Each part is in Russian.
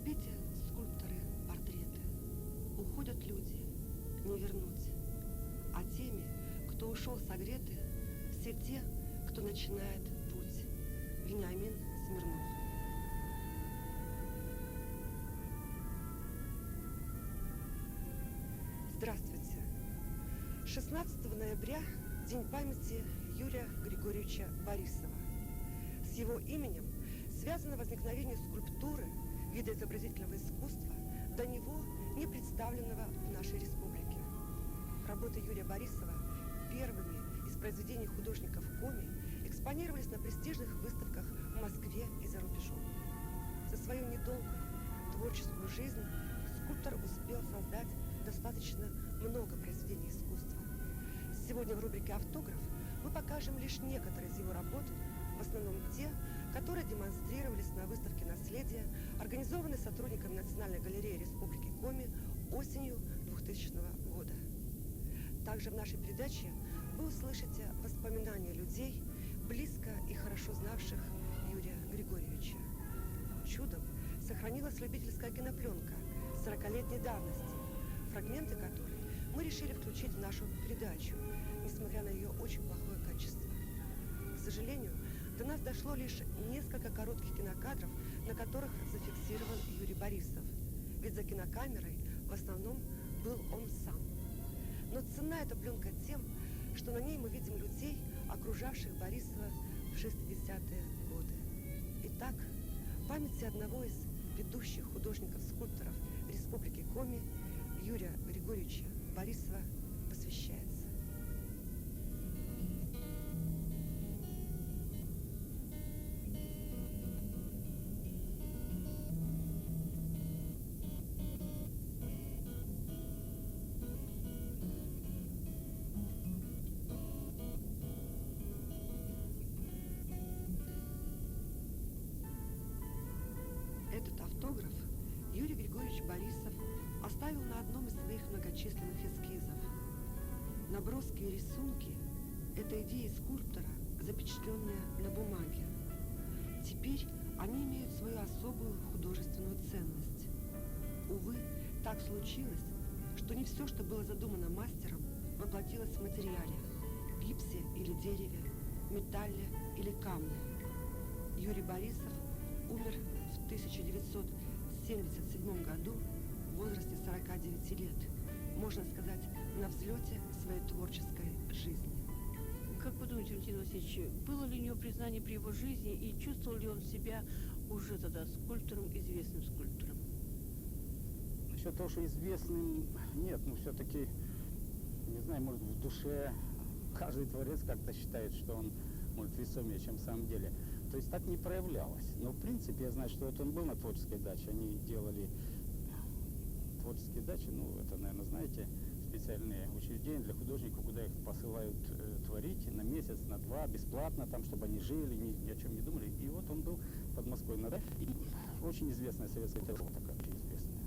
Разбиты скульпторы портреты, уходят люди, не вернуть. А теми, кто ушел согреты, все те, кто начинает путь. Вениамин Смирнов. Здравствуйте. 16 ноября – День памяти Юрия Григорьевича Борисова. С его именем связано возникновение скульптуры, вида изобразительного искусства, до него не представленного в нашей республике. Работы Юрия Борисова первыми из произведений художников Коми экспонировались на престижных выставках в Москве и за рубежом. За свою недолгую творческую жизнь скульптор успел создать достаточно много произведений искусства. Сегодня в рубрике «Автограф» мы покажем лишь некоторые из его работ, в основном те, которые демонстрировались на выставке наследия, организованной сотрудниками Национальной галереи Республики Коми осенью 2000 года. Также в нашей передаче вы услышите воспоминания людей, близко и хорошо знавших Юрия Григорьевича. Чудом сохранилась любительская кинопленка 40-летней давности, фрагменты которой мы решили включить в нашу передачу, несмотря на ее очень плохое качество. К сожалению, до нас дошло лишь несколько коротких кинокадров, на которых зафиксирован Юрий Борисов. Ведь за кинокамерой в основном был он сам. Но ценна эта пленка тем, что на ней мы видим людей, окружавших Борисова в 60-е годы. Итак, памяти одного из ведущих художников-скульпторов Республики Коми Юрия Григорьевича Борисова посвящается. Этот автограф Юрий Григорьевич Борисов оставил на одном из своих многочисленных эскизов. Наброски и рисунки – это идеи скульптора, запечатленные на бумаге. Теперь они имеют свою особую художественную ценность. Увы, так случилось, что не все, что было задумано мастером, воплотилось в материале – гипсе или дереве, металле или камне. Юрий Борисов умер в 1977 году в возрасте 49 лет, можно сказать, на взлете своей творческой жизни. Как вы думаете, Валентин Васильевич, было ли у него признание при его жизни и чувствовал ли он себя уже тогда скульптором, известным скульптором? Насчет того, что известным, нет, но все-таки, не знаю, может, в душе каждый творец как-то считает, что он, может, весомее, чем в самом деле. То есть так не проявлялось. Но в принципе я знаю, что вот он был на творческой даче, они делали творческие дачи, ну это, наверное, знаете, специальные учреждения для художников, куда их посылают творить на месяц, на два, бесплатно, там, чтобы они жили, ни о чем не думали. И вот он был под Москвой на даче, и очень известная советская литература, такая очень известная.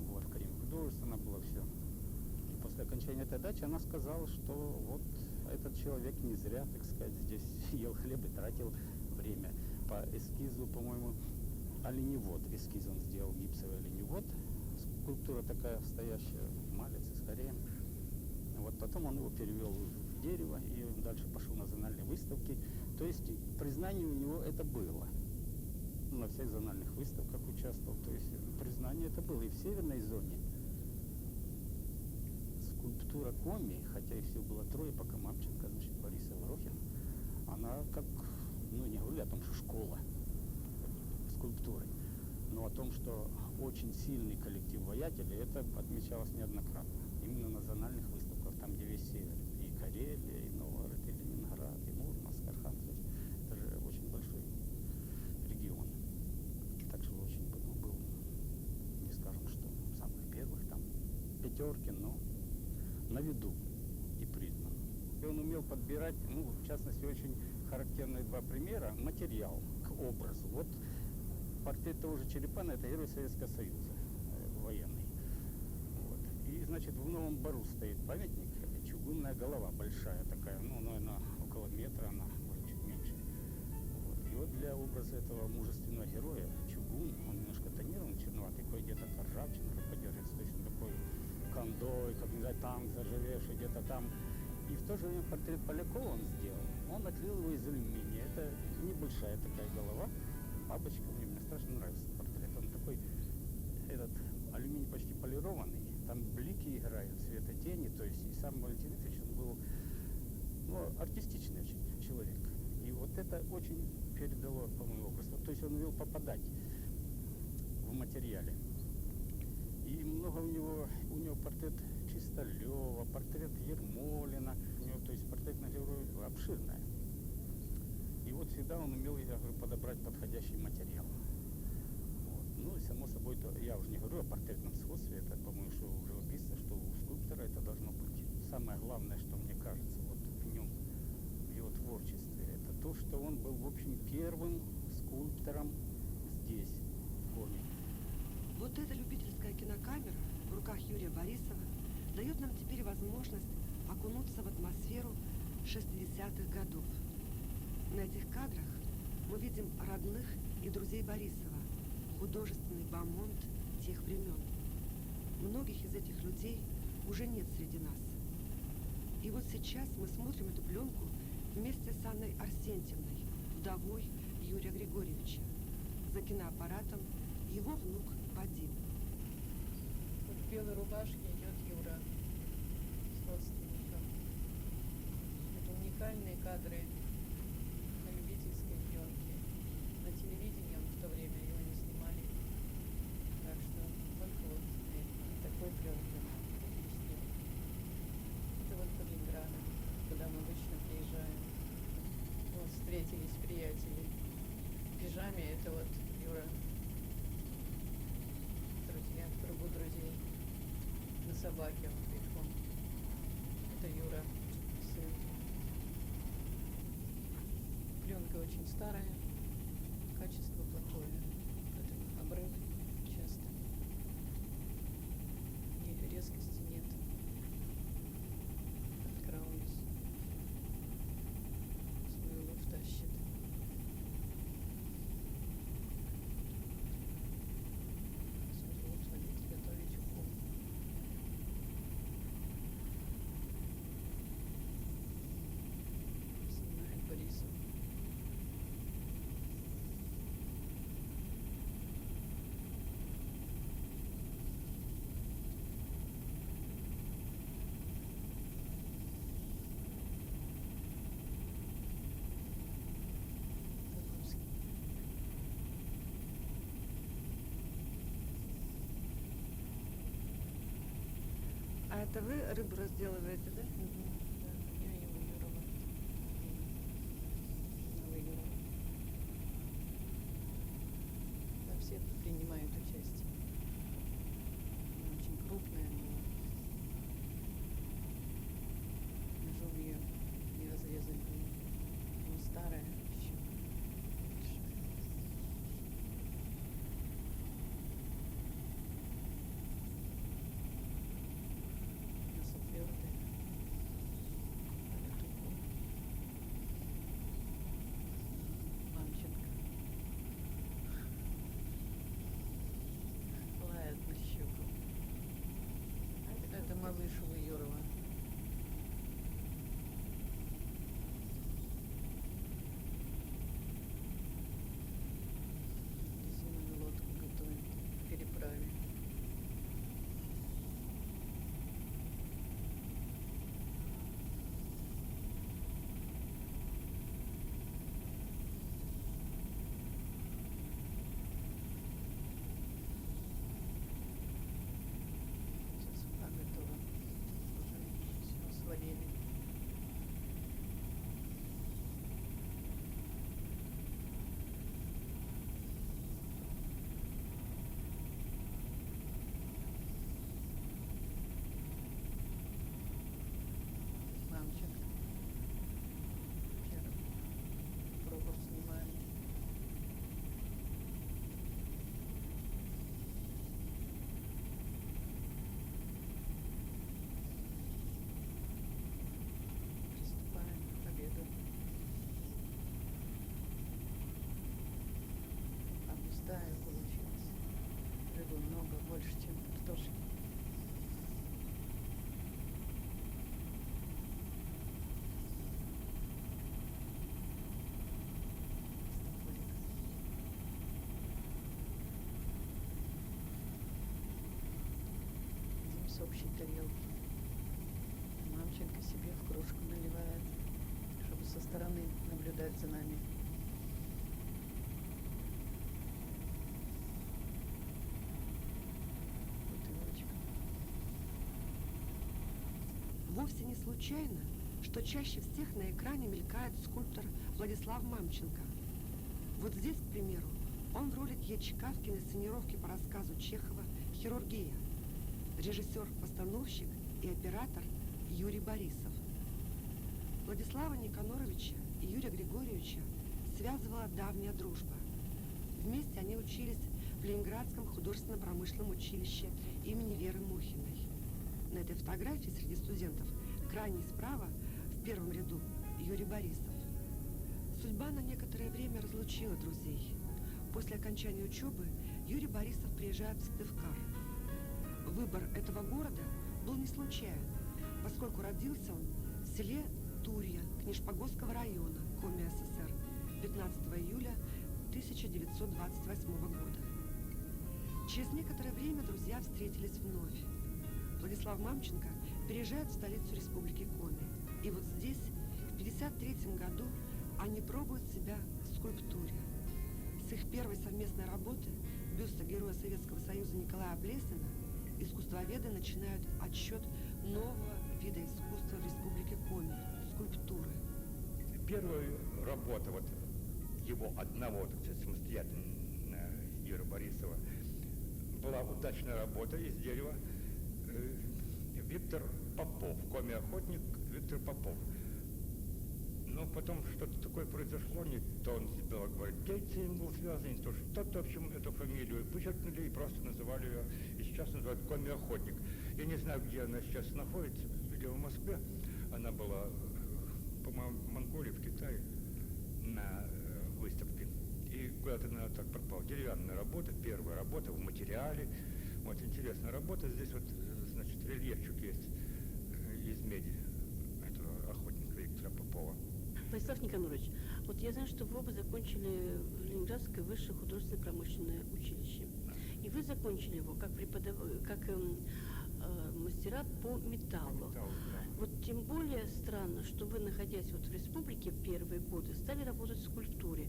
Вот, в Академии художеств она была все. И после окончания этой дачи она сказала, что вот этот человек не зря, так сказать, здесь ел хлеб и тратил время. По эскизу, по-моему, оленевод. Эскиз он сделал, гипсовый оленевод. Скульптура такая стоящая, малец с хореем. Вот потом он его перевел в дерево и дальше пошел на зональные выставки. То есть признание у него это было. На всех зональных выставках участвовал. То есть признание это было и в северной зоне. Скульптура Коми, хотя их всего было трое, пока Мамченко, значит, Борисов, Рохин, она как, ну не говорю о том, что школа скульптуры, но о том, что очень сильный коллектив воятелей, это отмечалось неоднократно. Именно на зональных выставках, там где весь север, и Карелия, и Новгород, и Ленинград, и Мурманск, Архангельск, это же очень большой регион. Так что очень был, не скажем, что самых первых, там пятерки, но на виду и признан. И он умел подбирать, ну, в частности, очень характерные два примера. Материал к образу. Вот портрет того же Черепана, это герой Советского Союза, военный. Вот. И, значит, в Новом Бару стоит памятник, чугунная голова большая такая, ну, наверное, около метра, она может чуть меньше. Вот. И вот для образа этого мужественного героя, чугунная бегун, он немножко тонированный, черноватый, кое-где-то ржавчина поддерживается, то есть он такой кондой, как, не знаю, танк заржавевший где-то там. И в то же время портрет Полякова он сделал. Он отлил его из алюминия. Это небольшая такая голова, бабочка, мне страшно нравится портрет. Он такой, этот алюминий почти полированный, там блики играют, светотени, то есть и сам Валентин Ильич, он был, ну, артистичный очень человек. И вот это очень передало, по-моему, образ. То есть он умел попадать в материале. И много у него портрет Чистолева, портрет Ермолина, у него, то есть портретная галерея обширная. И вот всегда он умел, я говорю, подобрать подходящий материал. Вот. Ну и само собой, я уже не говорю о портретном сходстве, это, по-моему, что у живописца, что у скульптора это должно быть. Самое главное, что мне кажется, вот в нем, в его творчестве, это то, что он был, в общем, первым скульптором здесь, в Коме. Вот эта любительская кинокамера в руках Юрия Борисова дает нам теперь возможность окунуться в атмосферу 60-х годов. На этих кадрах мы видим родных и друзей Борисова, художественный бомонд тех времен. Многих из этих людей уже нет среди нас. И вот сейчас мы смотрим эту пленку вместе с Анной Арсентьевной, вдовой Юрия Григорьевича. За киноаппаратом его внук Вадим. Вот в белой рубашке идет Юра с родственником. Это уникальные кадры на любительской пленке. На телевидении он в то время его не снимали. Так что только вот на такой пленке он снял. Это вот под Ленинградом, куда мы обычно приезжаем. Вот встретились приятели. В пижаме это вот Юра. Друзья, в кругу друзей. На собаке он пешком. Это Юра, сын. Пленка очень старая, качество плохое. Это обрыв часто. И резкости нет. Как Краулис свою лов тащит. Смотрю, садить, готовить уху. Снимает Борисов. Тарковский. А это вы рыбу разделываете, да? Да, я его Юрова. Она выиграла. Да, все принимают участие. Она очень крупная была. Ножом ее не разрезать было. Но старая еще. Большая. Мясо твердое. Алятуху. Панченко. больше, чем картошки. Едим с общей тарелки. Мамченко себе в кружку наливает, чтобы со стороны наблюдать за нами. Бутылочка. Вовсе не случайно, что чаще всех на экране мелькает скульптор Владислав Мамченко. Вот здесь, к примеру, он в роли дьячка в киносценировке по рассказу Чехова «Хирургия». Режиссер-постановщик и оператор Юрий Борисов. Владислава Никаноровича и Юрия Григорьевича связывала давняя дружба. Вместе они учились в Ленинградском художественно-промышленном училище имени Веры Мухиной. На этой фотографии среди студентов крайне справа, в первом ряду, Юрий Борисов. Судьба на некоторое время разлучила друзей. После окончания учебы Юрий Борисов приезжает в Сыктывкар. Выбор этого города был не случайен, поскольку родился он в селе Турья Книжпогосского района Коми СССР 15 июля 1928 года. Через некоторое время друзья встретились вновь. Владислав Мамченко переезжает в столицу республики Коми. И вот здесь, в 1953 году, они пробуют себя в скульптуре. С их первой совместной работы, бюста Героя Советского Союза Николая Блеснина, искусствоведы начинают отсчет нового вида искусства в республике Коми – скульптуры. Первая работа вот его одного, так сказать, самостоятельно Юрия Борисова была удачная работа из дерева. Виктор Попов, коми-охотник Виктор Попов. Но потом что-то такое произошло, не то он с белогвардейцем был связан, не то что-то, в общем, эту фамилию вычеркнули и просто называли ее, и сейчас называют коми-охотник. Я не знаю, где она сейчас находится, где в Москве. Она была, по-моему, в Монголии, в Китае на выставке. И куда-то она так пропала. Деревянная работа, первая работа в материале. Вот интересная работа. Здесь вот, значит, рельефчик есть из меди этого охотника Виктора Попова. Владислав Никанорович, вот я знаю, что вы оба закончили Ленинградское высшее художественно-промышленное училище. И вы закончили его как мастера по металлу. Да. Вот тем более странно, что вы, находясь вот в республике первые годы, стали работать в скульптуре.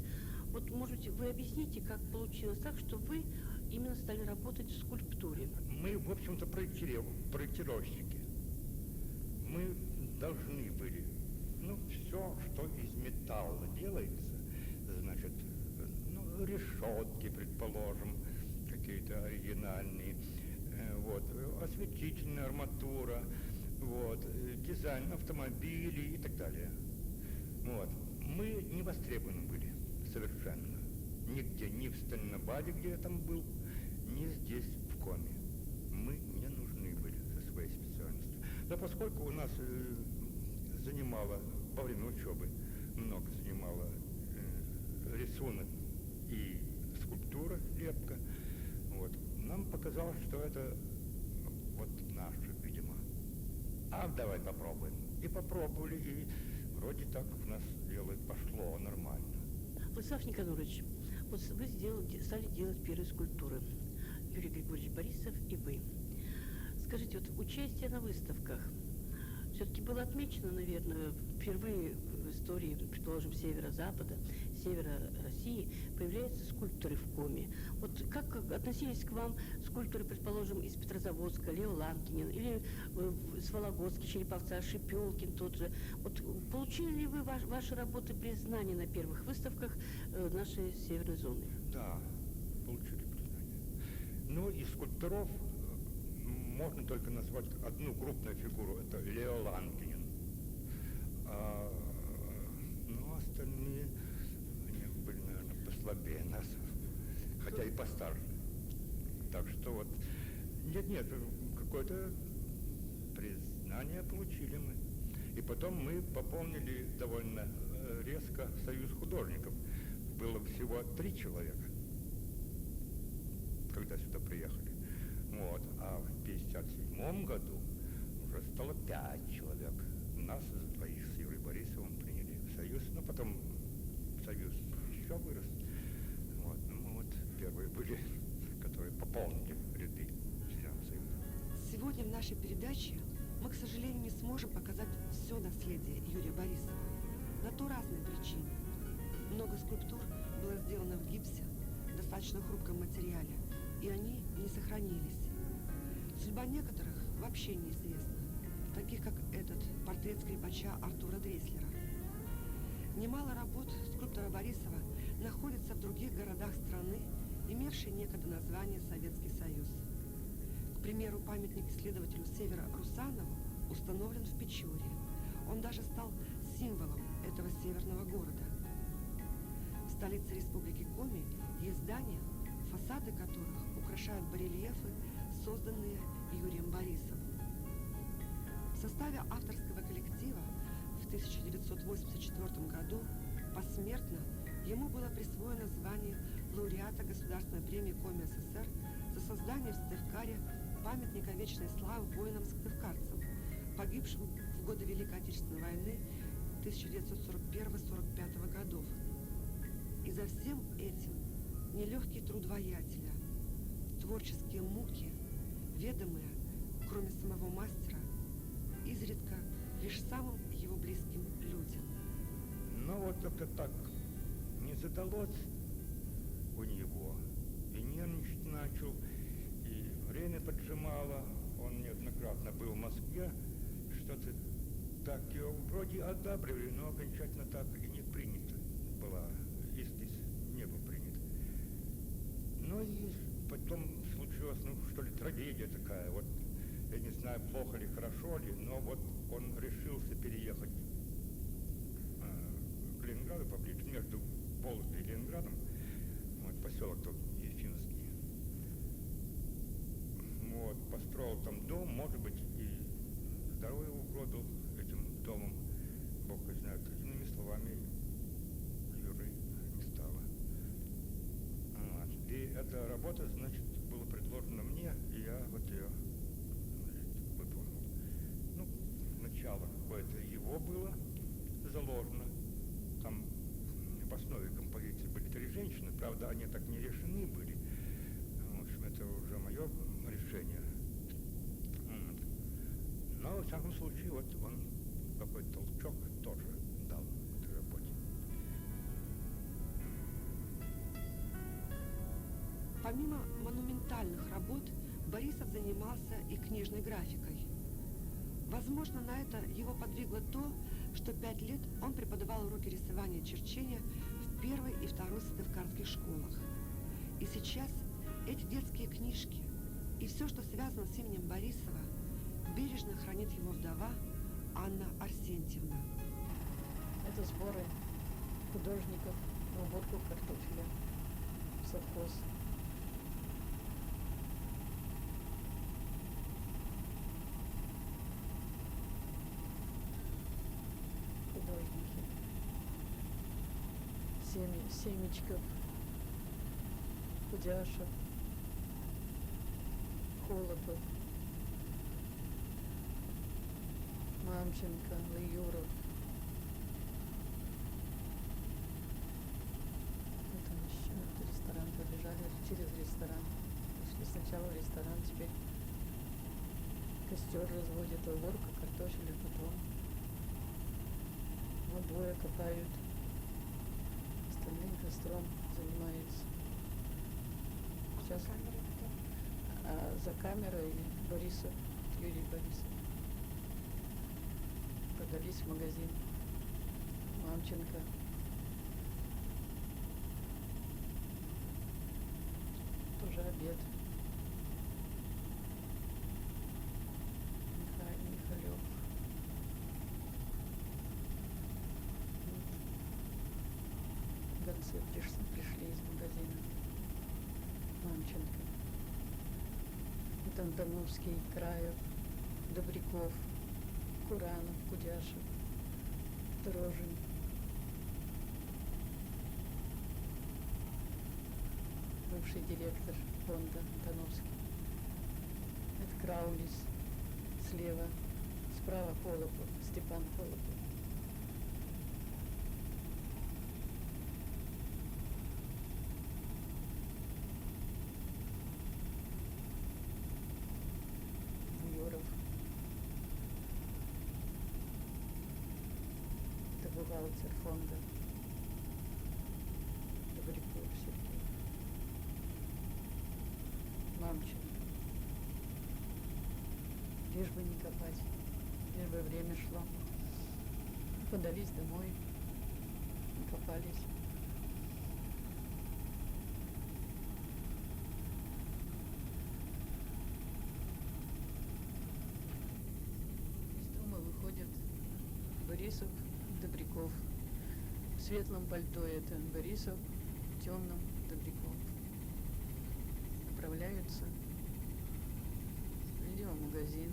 Вот, может быть, вы объясните, как получилось так, что вы именно стали работать в скульптуре? Мы, в общем-то, проектировщики. Мы должны были, все, что из металла делается, значит, решетки, предположим, какие-то оригинальные, вот, осветительная арматура, вот, дизайн автомобилей и так далее. Вот. Мы не востребованы были совершенно. Нигде, ни в Сталинобаде, где я там был, ни здесь, в Коми. Мы не нужны были со своей специальностью. Да поскольку у нас занимало, во время учебы, много занимало рисунок и скульптура, лепка, вот, нам показалось, что это вот наше, видимо. А давай попробуем. И попробовали, и вроде так у нас дело пошло нормально. Владислав Никанорович, вот вы стали делать первые скульптуры. Юрий Григорьевич Борисов и вы. Скажите, вот участие на выставках все-таки было отмечено, наверное, впервые в истории, предположим, северо-запада, севера России появляются скульпторы в Коми. Вот как относились к вам скульпторы, предположим, из Петрозаводска, Лео Ланкинин, или с Вологодски, Череповца, Шипелкин тот же. Вот получили ли вы ваши работы признание на первых выставках нашей северной зоны? Да, получили признание. Из скульпторов можно только назвать одну крупную фигуру, это Лео Ланкинин. Остальные, они были, наверное, послабее нас, хотя и постарше. Так что вот, нет, какое-то признание получили мы. И потом мы пополнили довольно резко союз художников. Было всего 3 человека, когда сюда приехали. Вот. А в 1957 году уже стало 5 человек. Нас с двоих с Юрием Борисовым приняли в Союз. Ну, потом Союз еще вырос. Вот. Ну, мы вот первые были, которые пополнили ряды членов Союза. Сегодня в нашей передаче мы, к сожалению, не сможем показать все наследие Юрия Борисова. На то разные причины. Много скульптур было сделано в гипсе, в достаточно хрупком материале, и они не сохранились. Судьба некоторых вообще неизвестна, таких как этот портрет скрипача Артура Дреслера. Немало работ скульптора Борисова находится в других городах страны, имевшие некогда название Советский Союз. К примеру, памятник исследователю Севера Русанову установлен в Печоре. Он даже стал символом этого северного города. В столице Республики Коми есть здания, фасады которых украшают барельефы, созданные Юрием Борисовым. В составе авторского коллектива в 1984 году посмертно ему было присвоено звание лауреата Государственной премии Коми СССР за создание в Сыктывкаре памятника вечной славы воинам-сыктывкарцам, погибшим в годы Великой Отечественной войны 1941-1945 годов. И за всем этим нелегкий труд воятеля, творческие муки, ведомые, кроме самого мастера, изредка лишь самым его близким людям. Но вот как-то так не задалось у него, и нервничать начал, и время поджимало. Он неоднократно был в Москве, что-то так его вроде одабривали, но окончательно так и не принято была, искись не был принят. Ну и потом случилась, ну что ли, трагедия такая, вот я не знаю, плохо ли, хорошо ли, но вот он решился переехать к Ленинграду поближе, между Вологдой и Ленинградом, вот, поселок тут Ефимский. Вот, построил там дом, может быть, и здоровье угробил этим домом, Бог его знает. Иными словами, Юры не стало. Вот. И эта работа, значит, была предложена мне, и я вот ее выполнил. Ну, начало какое-то его было заложено. Там в основе композиции были 3 женщины, правда, они так не решены были. В общем, это уже мое решение. Но, во всяком случае, вот он какой-то толчок тоже дал этой работе. Помимо монументальных работ, Борисов занимался и книжной графикой. Возможно, на это его подвигло то, что 5 лет он преподавал уроки рисования и черчения в первой и второй сыктывкарских школах. И сейчас эти детские книжки и все, что связано с именем Борисова, бережно хранит его вдова Анна Арсентьевна. Это сборы художников на уборку картофеля в совхоз. Художники. Семечков, Кудяшев, Холопов, Мамченко, Лаюров. Это еще ресторан побежали через ресторан. Шли сначала в ресторан, теперь костер разводят, уборка картофеля, потом обои копают, остальным костром занимаются. Сейчас за камерой Борисов, Юрий Борисов. Продались в магазин. Мамченко. Тоже обед. Михалев. Гонцы пришли из магазина. Мамченко. Это Антоновский, Краев, Добряков, Куранов, Кудяшев, Дрожин. Бывший директор фонда Антоновский. Это Краулис слева, справа Холопов, Степан Холопов. Майоров. Это бухгалтер фонда. Добряков Сергей. Мамченко. Лишь бы не копать, лишь бы время шло. Подались домой, копались. Из дома выходят Борисов, Добряков. В светлом пальто это Борисов, в темном Добряков. Направляются, видимо, в магазин.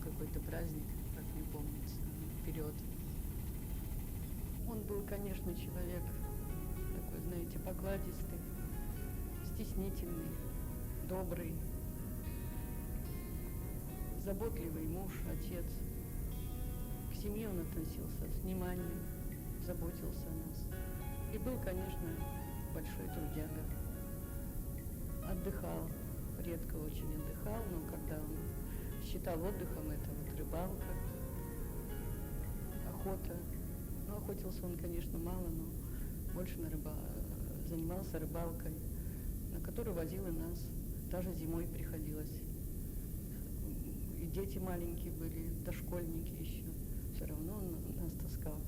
Какой-то праздник, как не помнится, вперед. Он был, конечно, человек такой, знаете, покладистый, стеснительный, добрый, заботливый муж, отец. К семье он относился с вниманием, заботился о нас. И был, конечно, большой трудяга. Отдыхал, редко очень отдыхал, но когда он считал отдыхом, это вот рыбалка, охота. Ну, охотился он, конечно, мало, но больше занимался рыбалкой, на которую возил и нас. Даже зимой приходилось. И дети маленькие были, дошкольники еще. Все равно он нас таскал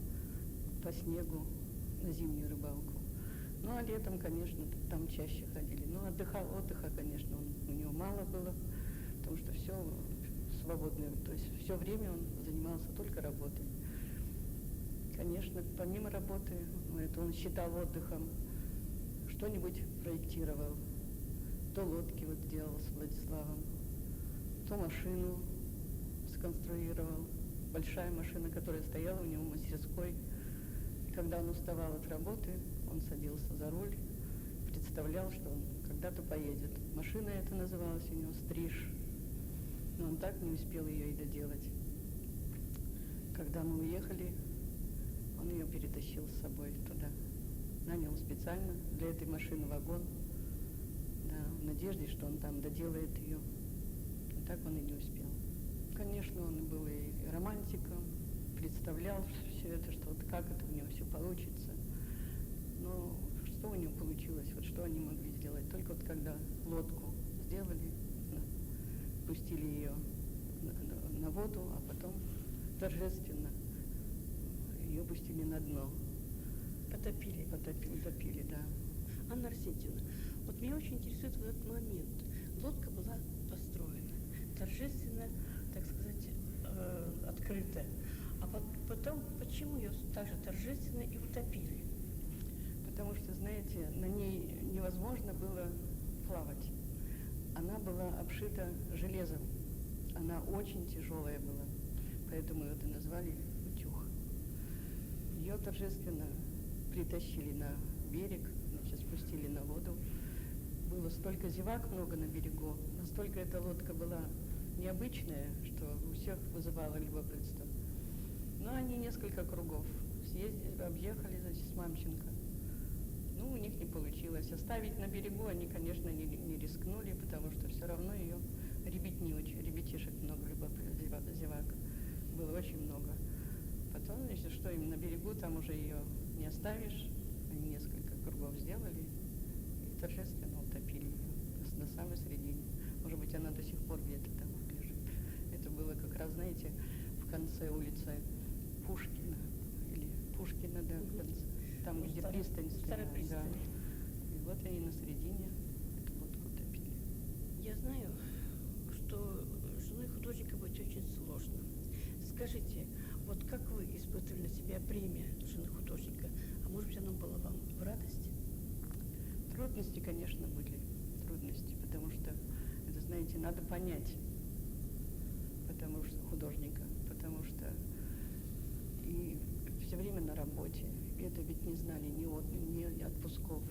по снегу на зимнюю рыбалку. Ну, а летом, конечно, там чаще ходили. Но отдыха, конечно, у него мало было, потому что все свободное, то есть все время он занимался только работой. Конечно, помимо работы, это он считал отдыхом, что-нибудь проектировал. То лодки вот делал с Владиславом, то машину сконструировал. Большая машина, которая стояла у него в мастерской. Когда он уставал от работы, он садился за руль, представлял, что он когда-то поедет. Машина эта называлась у него «Стриж». Но он так не успел ее и доделать. Когда мы уехали, он ее перетащил с собой туда. Нанял специально для этой машины вагон, да, в надежде, что он там доделает ее. Но так он и не успел. Конечно, он был и романтиком, представлял все это, что вот как это у него все получится. Но что у него получилось, вот что они могли сделать? Только вот когда лодку сделали, пустили ее на воду, а потом торжественно ее пустили на дно. Утопили, да. Анна Арсентьевна, вот меня очень интересует вот этот момент. Лодка была построена торжественно, так сказать, открыто. А потом, почему ее так же торжественно и утопили? Потому что, знаете, на ней невозможно было плавать. Она была обшита железом. Она очень тяжелая была. Поэтому ее и назвали утюг. Ее торжественно притащили на берег, значит, спустили на воду. Было столько зевак много на берегу, настолько эта лодка была необычная, что у всех вызывало любопытство. Но они несколько кругов съездили, объехали, значит, с Мамченко. Ну, у них не получилось. Оставить на берегу они, конечно, не рискнули, потому что все равно ее ребятишек много, зевак. Было очень много. Потом, значит, что им на берегу, там уже ее не оставишь. Они несколько кругов сделали и торжественно утопили ее на самой середине. Может быть, она до сих пор где-то там лежит. Это было как раз, знаете, в конце улицы Пушкина. Или Пушкина, да, в конце. Там, где пристань стояла. Да. И вот они на середине эту лодку утопили. Я знаю, что женой художника быть очень сложно. Скажите, вот как вы испытывали на себя бремя жены художника? А может быть, оно было вам в радость? Трудности, конечно, были. Трудности, потому что, это, знаете, надо понять, потому что художника, потому что и все время на работе. Это ведь не знали ни отпусков,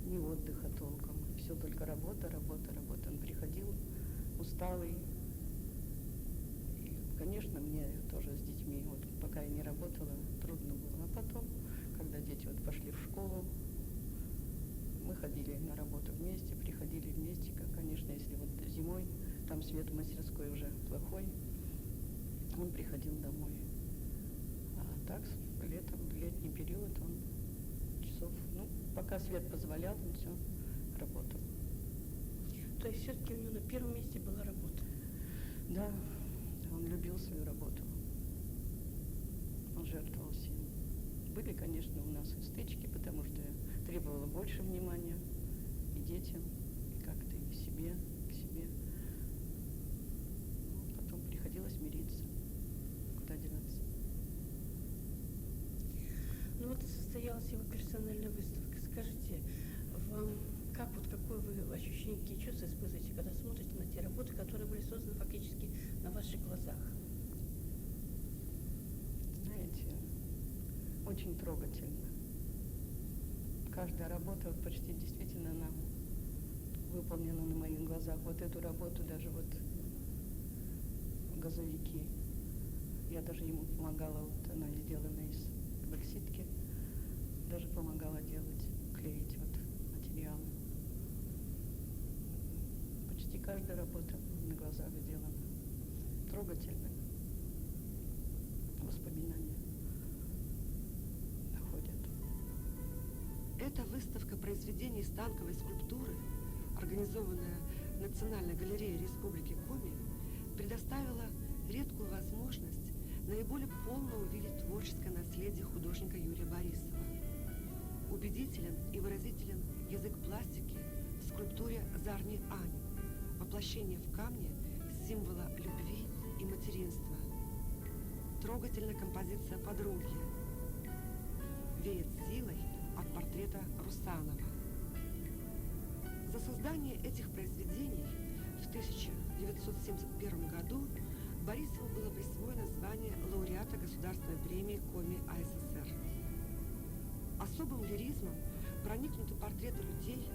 ни отдыха толком. Все все только работа, работа, работа. Он приходил усталый. И, конечно, мне тоже с детьми, вот пока я не работала, трудно было. А потом, когда дети вот пошли в школу, мы ходили на работу вместе, приходили вместе. Как, конечно, если вот зимой там свет в мастерской уже плохой, он приходил домой. А так, летом, в летний период он часов, ну, пока свет позволял, он все работал. То есть все-таки у него на первом месте была работа. Да, он любил свою работу. Он жертвовал всем. Были, конечно, у нас и стычки, потому что я требовала больше внимания и детям, и как-то и себе, к себе. Ну, потом приходилось мириться. Куда деваться? Ну вот состоялась его персональная выставка. Скажите, вам как вот какое вы ощущение, какие чувства испытываете, когда смотрите на те работы, которые были созданы фактически на ваших глазах? Знаете, очень трогательно. Каждая работа вот почти действительно она выполнена на моих глазах. Вот эту работу даже вот газовики. Я даже ему помогала, вот она сделана из бокситки, даже помогала делать, клеить вот материалы. Почти каждая работа на глазах сделана. Трогательно. Воспоминания находят. Эта выставка произведений станковой скульптуры, организованная Национальной галереей Республики Коми, предоставила редкую возможность наиболее полно увидеть творческое наследие художника Юрия Борисова. Убедителен и выразителен язык пластики в скульптуре Зарни Ани, воплощение в камне символа любви и материнства. Трогательная композиция «Подруги» веет силой от портрета Русанова. За создание этих произведений в 1971 году Борисову было присвоено звание лауреата Государственной премии Коми АССР. Особым лиризмом проникнуты портреты людей,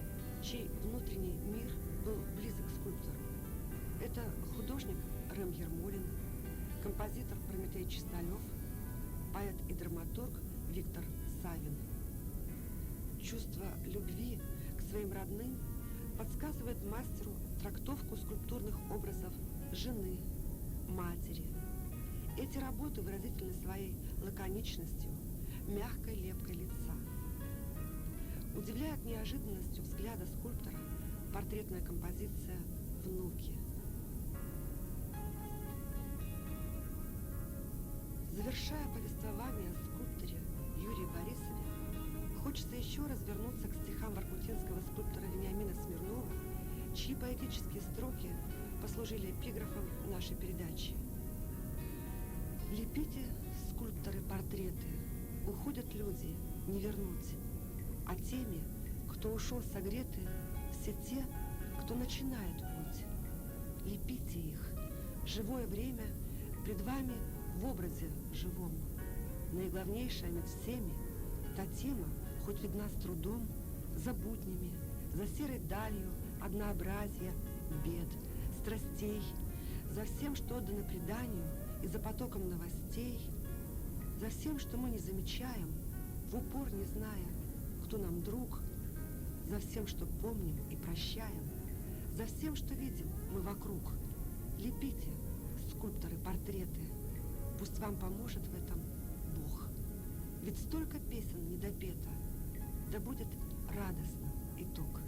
чей внутренний мир был близок к скульптору. Это художник Рэм Ермолин, композитор Прометей Чисталев, поэт и драматург Виктор Савин. Чувство любви к своим родным подсказывает мастеру трактовку скульптурных образов жены, матери. Эти работы выразительны своей лаконичностью, мягкой лепкой лица. Удивляет неожиданностью взгляда скульптора портретная композиция «Внуки». Завершая повествование о скульпторе Юрии Борисове, хочется еще раз вернуться к стихам воркутинского скульптора Вениамина Смирнова, чьи поэтические строки послужили эпиграфом нашей передачи. Лепите, скульпторы, портреты, уходят люди, не вернуть. А теми, кто ушел согреты, все те, кто начинает путь. Лепите их, живое время пред вами в образе живом. Наиглавнейшая над всеми та тема, хоть видна с трудом, за буднями, за серой далью однообразия, бед, страстей, за всем, что отдано преданию, и за потоком новостей, за всем, что мы не замечаем, в упор не зная, кто нам друг, за всем, что помним и прощаем, за всем, что видим мы вокруг. Лепите, скульпторы, портреты, пусть вам поможет в этом Бог. Ведь столько песен недопето, да будет радостным итог.